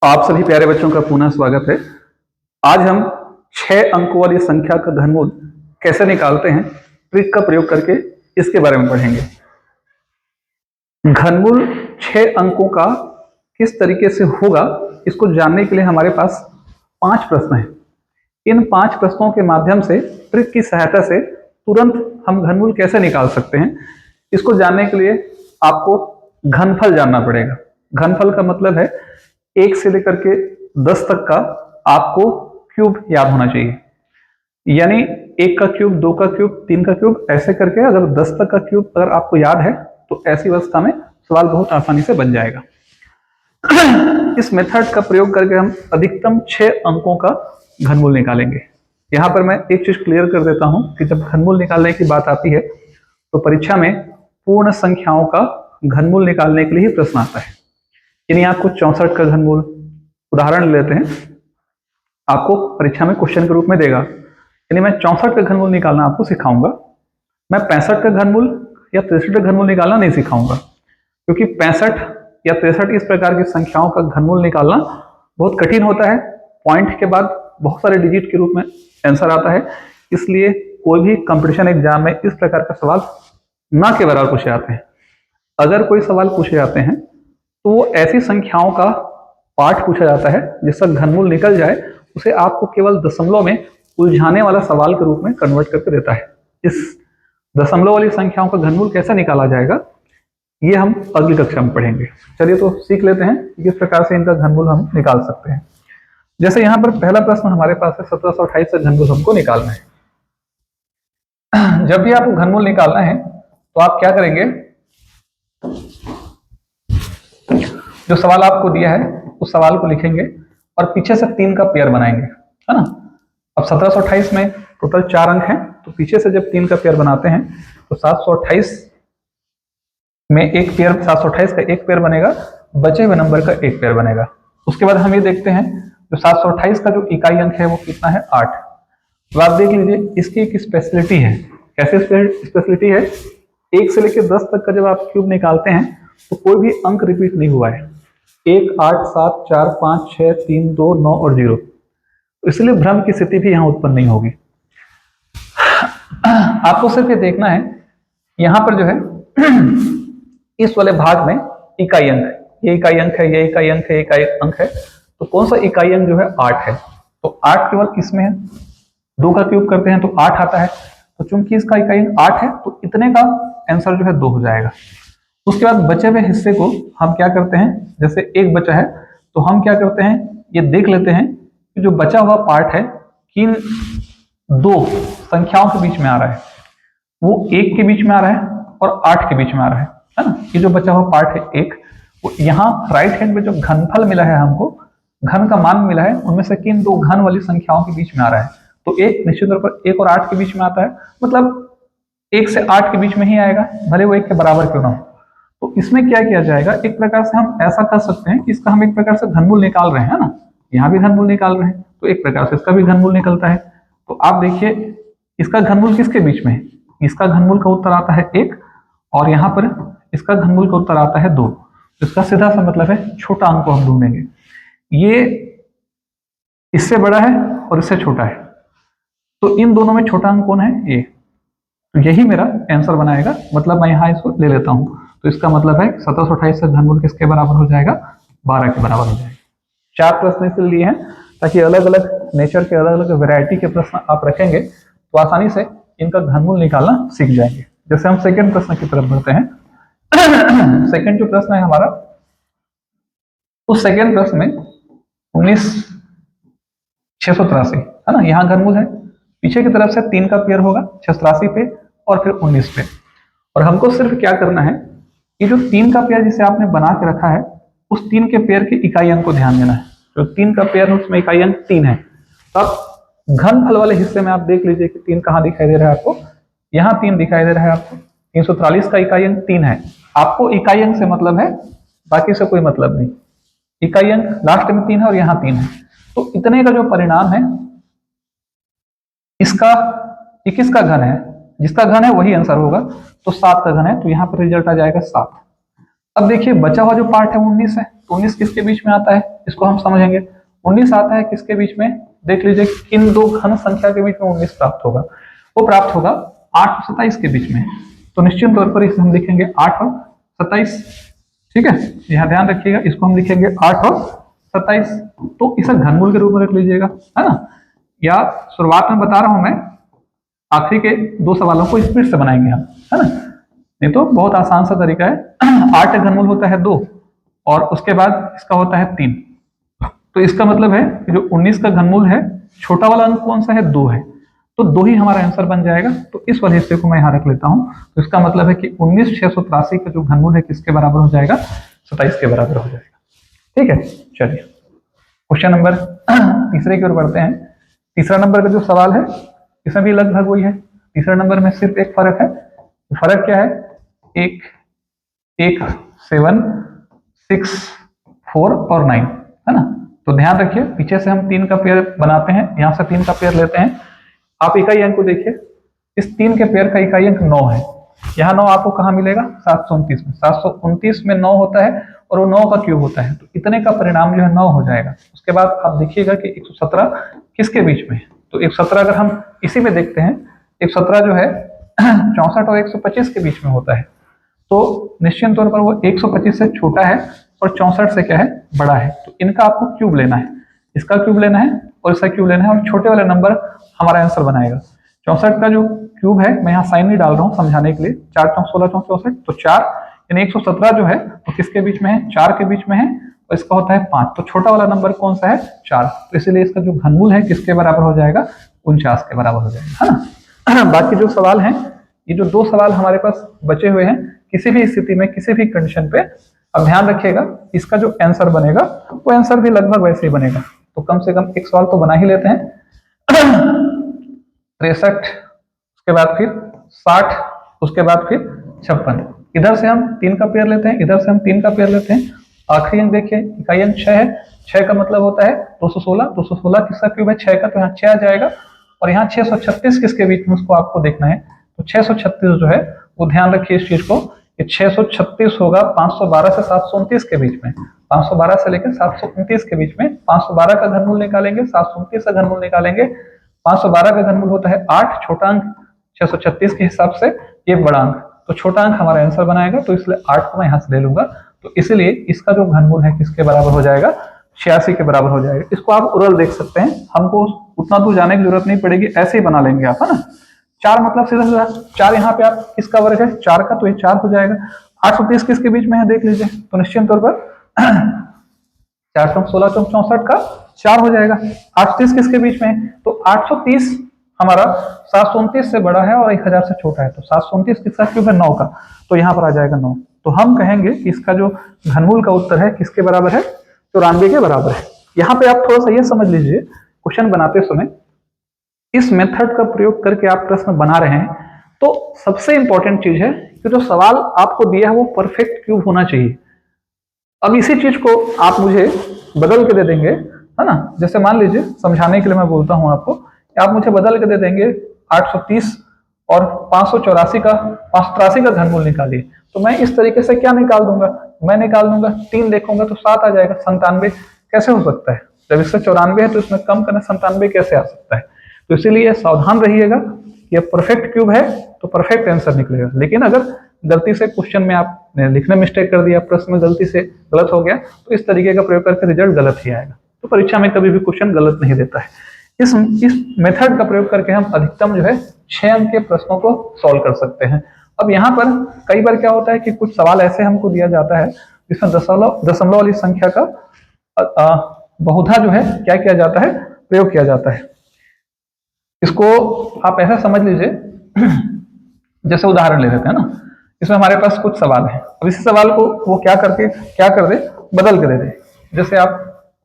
आप सभी प्यारे बच्चों का पुनः स्वागत है। आज हम 6 अंकों वाली संख्या का घनमूल कैसे निकालते हैं, ट्रिक का प्रयोग करके इसके बारे में पढ़ेंगे। घनमूल 6 अंकों का किस तरीके से होगा, इसको जानने के लिए हमारे पास 5 प्रश्न हैं। इन 5 प्रश्नों के माध्यम से, ट्रिक की सहायता से तुरंत हम घनमूल कैसे निकाल सकते हैं, इसको जानने के लिए आपको घनफल जानना पड़ेगा। घनफल का मतलब है 1 से लेकर के 10 तक का आपको क्यूब याद होना चाहिए। यानी 1 का क्यूब, 2 का क्यूब, 3 का क्यूब, ऐसे करके अगर 10 तक का क्यूब अगर आपको याद है तो ऐसी अवस्था में सवाल बहुत आसानी से बन जाएगा। इस मेथड का प्रयोग करके हम अधिकतम 6 अंकों का घनमूल निकालेंगे। यहां पर मैं एक चीज क्लियर कर देता हूं कि जब घनमूल निकालने की बात आती है तो परीक्षा में पूर्ण संख्याओं का घनमूल निकालने के लिए ही प्रश्न आता है। यानी आपको 64 का घनमूल, उदाहरण लेते हैं, आपको परीक्षा में क्वेश्चन के रूप में देगा। यानी मैं 64 का घनमूल निकालना आपको सिखाऊंगा। मैं 65 का घनमूल या 63 का घनमूल निकालना नहीं सिखाऊंगा, क्योंकि 65 या 63 इस प्रकार की संख्याओं का घनमूल निकालना बहुत कठिन होता है। पॉइंट के बाद बहुत सारे डिजिट के रूप में आंसर आता है, इसलिए कोई भी कंपटीशन एग्जाम में इस प्रकार का सवाल ना के बराबर पूछे जाते हैं। अगर कोई सवाल पूछे जाते हैं तो वो ऐसी संख्याओं का पार्ट पूछा जाता है जिसका घनमूल निकल जाए, उसे आपको केवल दशमलव में उलझाने वाला सवाल के रूप में कन्वर्ट करके देता है। इस दशमलव वाली संख्याओं का घनमूल कैसे निकाला जाएगा, ये हम अगली कक्षा में पढ़ेंगे। चलिए तो सीख लेते हैं कि किस प्रकार से इनका घनमूल हम निकाल सकते हैं। जैसे यहाँ पर पहला प्रश्न हमारे पास है, 1728 का घनमूल हमको निकालना है। जब भी आपको घनमूल निकालना है तो आप क्या करेंगे, जो सवाल आपको दिया है उस सवाल को लिखेंगे और पीछे से 3 का पेयर बनाएंगे, है ना। अब 1728 में टोटल 4 अंक हैं, तो पीछे से जब 3 का पेयर बनाते हैं तो 728 में एक पेयर, 728 का एक पेयर बनेगा, बचे हुए नंबर का एक पेयर बनेगा। उसके बाद हम ये देखते हैं जो 728 का जो इकाई अंक है वो कितना है, 8। तो आप देख लीजिए इसकी एक स्पेशलिटी है। कैसे स्पेशलिटी है, 1 से लेकर 10 तक का जब आप क्यूब निकालते हैं तो कोई भी अंक रिपीट नहीं हुआ है। 1, 8, 7, 4, 5, 6, 3, 2, 9 और 0, इसलिए भ्रम की स्थिति भी यहां उत्पन्न नहीं होगी। आपको सिर्फ ये देखना है यहां पर जो है इस वाले भाग में इकाई अंक, ये इकाई अंक है, ये इकाई अंक है, ये इकाई अंक है, तो कौन सा इकाई अंक जो है 8 है, तो 8 केवल इसमें है। 2 का क्यूब करते हैं तो 8 आता है, तो चूंकि इसका इकाई अंक 8 है तो इतने का आंसर जो है 2 हो जाएगा। उसके बाद बचे हुए हिस्से को हम क्या करते हैं, जैसे 1 बचा है तो हम क्या करते हैं, ये देख लेते हैं कि जो बचा हुआ पार्ट है किन 2 संख्याओं के बीच में आ रहा है, वो 1 के बीच में आ रहा है और 8 के बीच में आ रहा है ना। ये जो बचा हुआ पार्ट है 1, वो यहाँ राइट हैंड में जो घनफल मिला है हमको, घन का मान मिला है, उनमें से किन 2 घन वाली संख्याओं के बीच में आ रहा है, तो 1 निश्चित तौर पर 1 और 8 के बीच में आता है, मतलब 1 से 8 के बीच में ही आएगा, भले वो 1 के बराबर क्यों ना हो। तो इसमें क्या किया जाएगा, एक प्रकार से हम ऐसा कर सकते हैं कि इसका हम एक प्रकार से घनमूल निकाल रहे हैं ना, यहाँ भी घनमूल निकाल रहे हैं, तो एक प्रकार से इसका भी घनमूल निकलता है। तो आप देखिए इसका घनमूल किसके बीच में है, इसका घनमूल का उत्तर आता है 1 और यहाँ पर इसका घनमूल का उत्तर आता है 2। तो इसका सीधा सा मतलब है छोटा अंक को हम ढूंढेंगे, ये इससे बड़ा है और इससे छोटा है, तो इन दोनों में छोटा अंक कौन है, ये, तो यही मेरा आंसर बनाएगा। मतलब मैं यहाँ इसको ले लेता हूँ, तो इसका मतलब है 1728 का घनमूल किसके बराबर हो जाएगा, 12 के बराबर हो जाएगा। 4 प्रश्न इसलिए लिए हैं ताकि अलग अलग नेचर के, अलग अलग वैरायटी के प्रश्न आप रखेंगे तो आसानी से इनका घनमूल निकालना सीख जाएंगे। जैसे हम सेकंड प्रश्न की तरफ बढ़ते हैं। सेकंड जो प्रश्न है हमारा, उस सेकंड प्रश्न में 19,683 है ना, यहाँ घनमूल है, पीछे की तरफ से 3 का पेयर होगा 683 पे और फिर 19 पे, और हमको सिर्फ क्या करना है, ये जो 3 का पेयर जिसे आपने बना के रखा है, उस 3 के पेयर के इकाई अंक को ध्यान देना है। जो 3 का पेयर है उसमें इकाई अंक 3 है। तो अब घनफल वाले हिस्से में आप देख लीजिए कि 3 कहाँ दिखाई दे रहा है आपको, यहाँ 3 दिखाई दे रहा है आपको। 343 का इकाई अंक 3 है। आपको इकाई अंक से मतलब है, बाकी से कोई मतलब नहीं। इकाई अंक लास्ट में 3 है और यहाँ 3 है, तो इतने का जो परिणाम है इसका 21 का घन है, जिसका घन है वही आंसर होगा, तो 7 का घन है, तो यहाँ पर रिजल्ट आ जाएगा 7। अब देखिए बचा हुआ जो पार्ट है 19 है, तो 19 किसके बीच में आता है, इसको हम समझेंगे। 19 आता है किसके बीच में, देख लीजिए किन दो घन संख्या के बीच में 19 प्राप्त होगा, वो प्राप्त होगा 8 और 27 के बीच में। तो निश्चित तौर पर इसे हम लिखेंगे 8 और 27, ठीक है, यहाँ ध्यान रखिएगा, इसको हम लिखेंगे 8 और 27। तो इसे घनमूल के रूप में रख लीजिएगा, है ना, या शुरुआत में बता रहा हूं मैं, आखिरी के दो सवालों को स्पीड से बनाएंगे हम, है ना, नहीं तो बहुत आसान सा तरीका है। 8 का घनमूल होता है 2 और उसके बाद इसका होता है 3, तो इसका मतलब है कि जो 19 का घनमूल है, छोटा वाला अंक कौन सा है, 2 है, तो 2 ही हमारा आंसर बन जाएगा। तो इस वाले हिस्से को मैं यहाँ रख लेता हूँ। तो इसका मतलब है कि 19,683 का जो घनमूल है किसके बराबर हो जाएगा, 27 के बराबर हो जाएगा। ठीक है, चलिए क्वेश्चन नंबर तीसरे की ओर बढ़ते हैं। तीसरा नंबर का जो सवाल है इसमें भी लगभग वही है। तीसरा नंबर में सिर्फ एक फर्क है, फर्क क्या है, 1, 7, 6, 4 और 9, है ना। तो ध्यान रखिए, पीछे से हम 3 का पेयर बनाते हैं, यहां से 3 का पेयर लेते हैं। आप इकाई अंक को देखिए, इस 3 के पेयर का इकाई अंक 9 है। यहाँ 9 आपको कहाँ मिलेगा, 729 में। 729 में 9 होता है और वो 9 का क्यूब होता है, तो इतने का परिणाम जो है 9 हो जाएगा। उसके बाद आप देखिएगा कि 117 किसके बीच में है, तो 117 अगर हम इसी में देखते हैं, 117 जो है 64 और 125 के बीच में होता है। तो निश्चित तौर पर वो 125 से छोटा है और 64 से क्या है, बड़ा है। तो इनका आपको क्यूब लेना है, इसका क्यूब लेना है और इसका क्यूब लेना है, और छोटे वाले नंबर हमारा आंसर बनाएगा। 64 का जो क्यूब है, मैं यहाँ साइन नहीं डाल रहा हूँ समझाने के लिए, 4 चौक 16 चौक 64, तो 4 यानी 117 जो है तो किसके बीच में है, 4 के बीच में है, और इसका होता है 5। तो छोटा वाला नंबर कौन सा है, 4। तो इसीलिए इसका जो घनमूल है किसके बराबर हो जाएगा, 49 के बराबर हो जाएगा, है ना। बाकी जो सवाल हैं, ये जो 2 सवाल हमारे पास बचे हुए हैं, किसी भी स्थिति में किसी भी कंडीशन पे, अब ध्यान रखिएगा इसका जो आंसर बनेगा वो आंसर भी लगभग वैसे ही बनेगा। तो कम से कम एक सवाल तो बना ही लेते हैं। 63, उसके बाद फिर 60, उसके बाद फिर 56। इधर से हम 3 का पेयर लेते हैं, इधर से हम 3 का पेयर लेते हैं। आखिरी अंक देखिए, इकाई अंक 6 है, 6 का मतलब होता है 216। 216 किसका क्यूब है, 6 का, तो यहाँ 6 आ जाएगा। और यहाँ 636 किसके बीच में, उसको आपको देखना है। तो 636 जो है वो ध्यान रखिए इस चीज को, कि 636 होगा 512 से 729 के बीच में, 512 से लेकर 729 के बीच में। 512 का घनमूल निकालेंगे, 729 का घनमूल निकालेंगे। 512 का घनमूल होता है 8, छोटा अंक 636 के हिसाब से, ये बड़ा अंक, तो छोटा अंक हमारा आंसर बनाएगा। तो इसलिए 8 को मैं यहाँ से ले लूंगा। तो इसलिए इसका जो घनमूल है किसके बराबर हो जाएगा, 86 के बराबर हो जाएगा। इसको आप उरल देख सकते हैं, हमको उतना दूर जाने की जरूरत नहीं पड़ेगी, ऐसे ही बना लेंगे आप, है ना। 4 मतलब सीधा सीधा 4, यहाँ पे आप किसका वर्ग है, 4 का, तो ये 4 हो जाएगा। 830 किसके बीच में है, देख लीजिए, तो निश्चित तौर पर 4 चौक 16 चौक 64 का 4 हो जाएगा। 830 किसके बीच में है, तो 830 हमारा 729 से बड़ा है और 1000 से छोटा है। तो 729 किसका क्यूब है, 9 का, तो यहाँ पर आ जाएगा 9। तो हम कहेंगे कि इसका जो घनमूल का उत्तर है किसके बराबर है, 94 के बराबर है। यहाँ पे आप थोड़ा सा ये समझ लीजिए, क्वेश्चन बनाते समय इस मेथड का प्रयोग करके आप प्रश्न बना रहे हैं, तो सबसे इंपॉर्टेंट चीज है कि जो सवाल आपको दिया है वो परफेक्ट क्यूब होना चाहिए। अब इसी चीज को आप मुझे बदल के दे देंगे, है ना। जैसे मान लीजिए, समझाने के लिए मैं बोलता हूं आपको, आप मुझे बदल के दे देंगे 830 और 584 का 583 का घनमूल निकालिए, तो मैं इस तरीके से क्या निकाल दूंगा, मैं निकाल दूंगा 3 देखूंगा तो 7 आ जाएगा। 97 कैसे हो सकता है, जब इससे 94 है तो इसमें कम करना 97 कैसे आ सकता है। तो इसीलिए सावधान रहिएगा, ये परफेक्ट क्यूब है तो परफेक्ट आंसर निकलेगा। लेकिन अगर गलती से क्वेश्चन में आपने लिखने मिस्टेक कर दिया, प्रश्न में गलती से गलत हो गया, तो इस तरीके का प्रयोग करके रिजल्ट गलत ही आएगा। तो परीक्षा में कभी भी क्वेश्चन गलत नहीं देता है। इस मेथड का प्रयोग करके हम अधिकतम जो है 6 अंक के प्रश्नों को सॉल्व कर सकते हैं। अब यहाँ पर कई बार क्या होता है कि कुछ सवाल ऐसे हमको दिया जाता है जिसमें दशमलव वाली संख्या का बहुधा जो है क्या किया जाता है, प्रयोग किया जाता है। इसको आप ऐसा समझ लीजिए, जैसे उदाहरण ले लेते हैं ना, इसमें हमारे पास कुछ सवाल है। अब इसी सवाल को वो क्या कर दे, बदल के दे दे। जैसे आप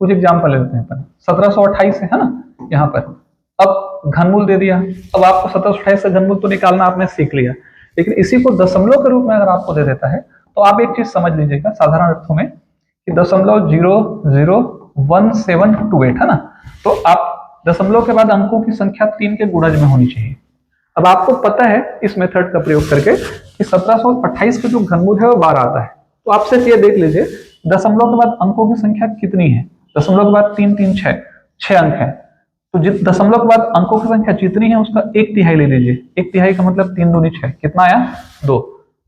कुछ एग्जाम्पल ले लेते हैं, 1728 है ना, यहाँ पर अब घनमूल दे दिया। अब आपको 1728 से घनमूल तो निकालना आपने सीख लिया, लेकिन इसी को दशमलव के रूप में अगर आपको दे देता है, तो आप एक चीज समझ लीजिएगा साधारण अर्थों में कि 0.001728 है ना। तो आप दशमलव के बाद अंकों की संख्या 3 के गुणज में होनी चाहिए। अब आपको पता है इस मेथड का प्रयोग करके कि 1728 का जो घनमूल है वो 12 आता है। तो आप सिर्फ ये देख लीजिए दशमलव के बाद अंकों की संख्या कितनी है। दशमलव के बाद 3 3 6 6 अंक है, तो जिस दशमलव के बाद अंकों की संख्या जितनी है उसका 1/3 ले लीजिए। 1/3 का मतलब 3 दूनी 6, कितना आया 2।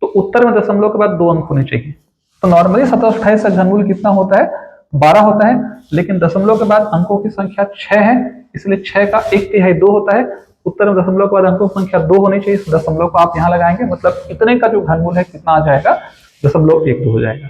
तो उत्तर में दशमलव के बाद 2 अंक होने चाहिए। तो नॉर्मली 1728 का घनमूल कितना होता है 12 होता है, लेकिन दशमलव के बाद अंकों की संख्या 6 है, इसलिए 6 का 1/3 2 होता है। उत्तर में दशमलव के बाद अंकों की संख्या 2 होनी चाहिए, इस दशमलव को आप यहाँ लगाएंगे, मतलब इतने का जो घनमूल है कितना आ जाएगा 0.12 हो जाएगा।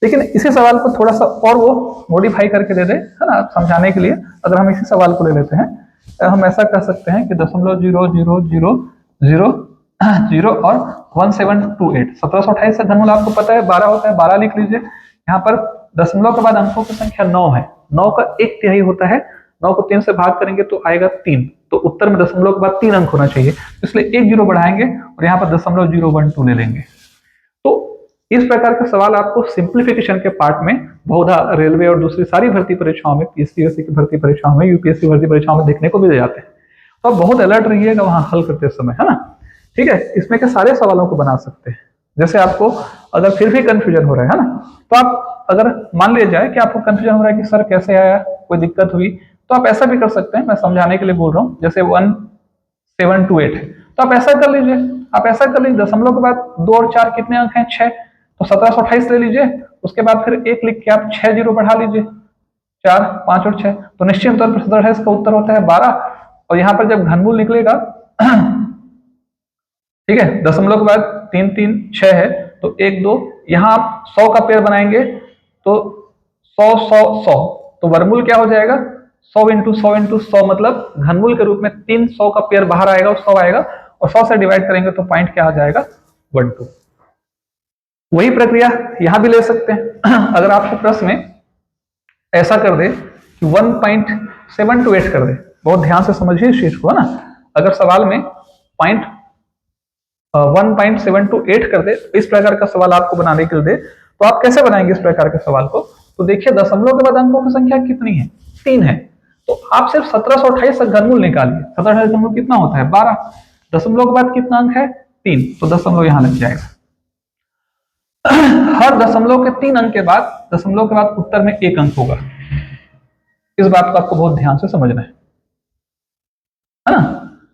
लेकिन इसी सवाल को थोड़ा सा और वो मॉडिफाई करके दे दे, है ना, समझाने के लिए। अगर हम इसी सवाल को ले लेते हैं, हम ऐसा कर सकते हैं कि 0.0000 और 1728, 1728 का घनमूल आपको पता है 12 होता है, 12 लिख लीजिए। यहाँ पर दशमलव के बाद अंकों की संख्या 9 है, 9 का 1/3 होता है, 9 को 3 से भाग करेंगे तो आएगा 3। तो उत्तर में दशमलव के बाद 3 अंक होना चाहिए, इसलिए 1 0 बढ़ाएंगे और यहाँ पर 0.012 ले लेंगे। तो इस प्रकार का सवाल आपको सिंप्लीफिकेशन के पार्ट में बहुधा रेलवे और दूसरी सारी भर्ती परीक्षाओं में, पीएससी की भर्ती परीक्षाओं में, यूपीएससी भर्ती परीक्षाओं में देखने को मिल जाते हैं। तो आप बहुत अलर्ट रहिएगा वहां हल करते समय, है ना। ठीक है, इसमें के सारे सवालों को बना सकते हैं। जैसे आपको अगर फिर भी कंफ्यूजन हो रहा है ना, तो आप अगर मान लिया जाए कि आपको कंफ्यूजन हो रहा है कि सर कैसे आया, कोई दिक्कत हुई, तो आप ऐसा भी कर सकते हैं। मैं समझाने के लिए बोल रहा हूँ, जैसे 1728 है तो आप ऐसा कर लीजिए, आप ऐसा कर लीजिए दशमलव के बाद 2 और 4 कितने अंक हैं 6, तो 1728 ले लीजिए। उसके बाद फिर 1 लिख के आप 6 0 बढ़ा लीजिए, 4 5 और 6, तो निश्चित तौर पर 1728 का उत्तर होता है 12। और यहाँ पर जब घनमूल निकलेगा ठीक है, दशमलव के बाद 3 3 6 है, तो 1 2, यहाँ आप 100 का पेड़ बनाएंगे तो 100 100 100, तो वर्गमूल क्या हो जाएगा 100 × 100 × 100, मतलब घनमूल के रूप में 300 का पेड़ बाहर आएगा और 100 आएगा, और 100 से डिवाइड करेंगे तो पॉइंट क्या आ जाएगा 12। वही प्रक्रिया यहां भी ले सकते हैं। अगर आपको प्रश्न में ऐसा कर दे कि 1.728 कर दे, बहुत ध्यान से समझिए इस चीज को, है ना। अगर सवाल में 1.728 कर दे, इस प्रकार का सवाल आपको बनाने के लिए दे, तो आप कैसे बनाएंगे इस प्रकार के सवाल को। तो देखिए दशमलव के बाद अंकों की संख्या कितनी है 3 है, तो आप सिर्फ 1728 का घनमूल निकालिए। 1728 घनमूल कितना होता है 12, दशमलव के बाद कितना अंक है 3, तो दशमलव यहां लग जाएगा। हर दशमलव के 3 अंक के बाद दशमलव के बाद उत्तर में 1 अंक होगा। इस बात को आपको बहुत ध्यान से समझना है ना,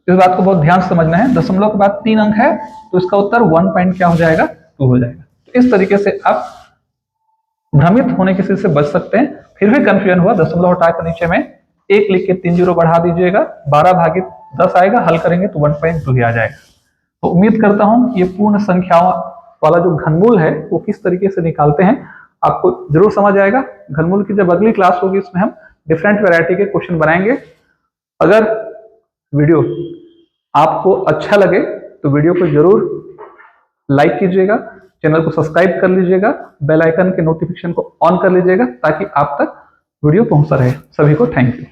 इस बात को बहुत ध्यान से समझना है। दशमलव के बाद 3 अंक है तो इसका उत्तर 1 पॉइंट क्या हो जाएगा 2 हो जाएगा। तो इस तरीके से आप भ्रमित होने की स्थिति से बच सकते हैं। फिर भी कंफ्यूजन हुआ, दशमलव हटा कर नीचे में 1 लिख के 3 0 बढ़ा दीजिएगा, 12 भागित 10 आएगा, हल करेंगे तो 1.2 ही आ जाएगा। तो उम्मीद करता हूं कि ये पूर्ण संख्याओं वाला जो घनमूल है वो किस तरीके से निकालते हैं आपको जरूर समझ आएगा। घनमूल की जब अगली क्लास होगी इसमें हम डिफरेंट वैरायटी के क्वेश्चन बनाएंगे। अगर वीडियो आपको अच्छा लगे तो वीडियो को जरूर लाइक कीजिएगा, चैनल को सब्सक्राइब कर लीजिएगा, बेल आइकन के नोटिफिकेशन को ऑन कर लीजिएगा ताकि आप तक वीडियो पहुंचता रहे। सभी को थैंक यू।